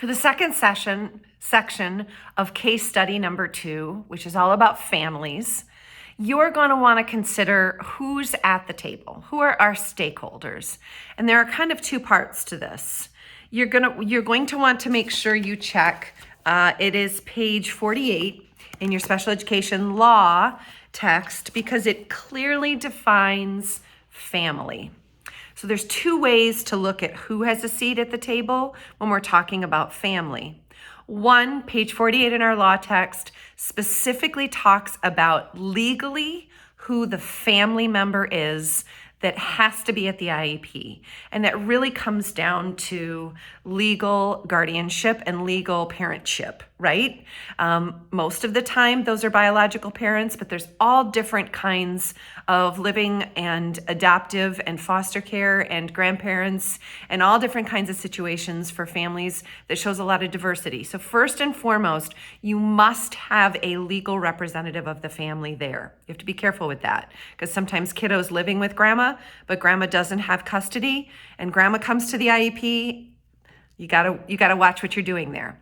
For the second section of case study number 2, which is all about families, you're going to want to consider who's at the table, who are our stakeholders. And there are kind of 2 parts to this. You're going to want to make sure you check, it is page 48 in your special education law text, because it clearly defines family. So there's 2 ways to look at who has a seat at the table when we're talking about family. One, page 48 in our law text specifically talks about legally who the family member is that has to be at the IEP. And that really comes down to legal guardianship and legal parentship, right? Most of the time, those are biological parents, but there's all different kinds of living and adoptive and foster care and grandparents and all different kinds of situations for families that shows a lot of diversity. So first and foremost, you must have a legal representative of the family there. You have to be careful with that, because sometimes kiddos living with grandma, but grandma doesn't have custody, and grandma comes to the IEP, you gotta watch what you're doing there.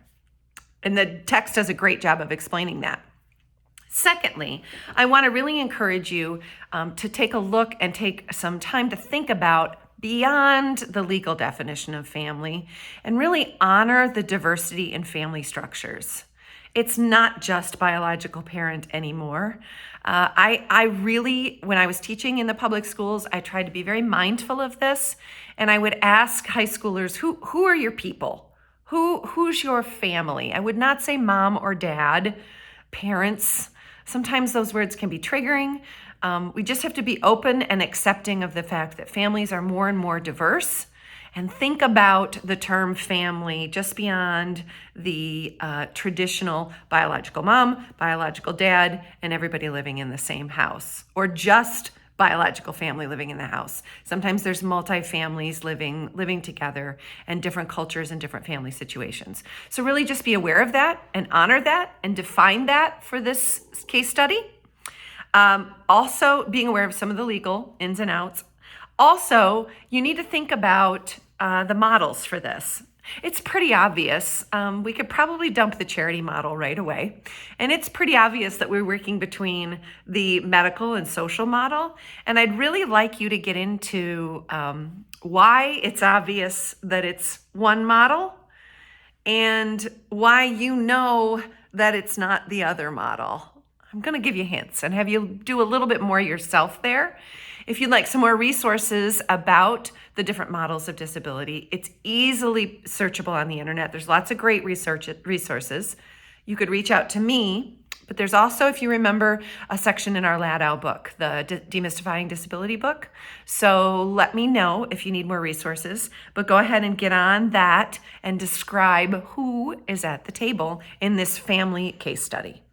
And the text does a great job of explaining that. Secondly, I want to really encourage you to take a look and take some time to think about beyond the legal definition of family and really honor the diversity in family structures. It's not just biological parent anymore. I really, when I was teaching in the public schools, I tried to be very mindful of this, and I would ask high schoolers, who are your people? Who's your family? I would not say mom or dad, parents. Sometimes those words can be triggering. We just have to be open and accepting of the fact that families are more and more diverse, and think about the term family just beyond the traditional biological mom, biological dad, and everybody living in the same house, or just biological family living in the house. Sometimes there's multi-families living together, and different cultures and different family situations. So really just be aware of that and honor that and define that for this case study. Also being aware of some of the legal ins and outs. Also, you need to think about the models for this. It's pretty obvious. We could probably dump the charity model right away. And it's pretty obvious that we're working between the medical and social model. And I'd really like you to get into why it's obvious that it's one model and why you know that it's not the other model. I'm going to give you hints and have you do a little bit more yourself there. If you'd like some more resources about the different models of disability, it's easily searchable on the internet. There's lots of great resources. You could reach out to me, but there's also, if you remember, a section in our Ladau book, the Demystifying Disability book. So let me know if you need more resources, but go ahead and get on that and describe who is at the table in this family case study.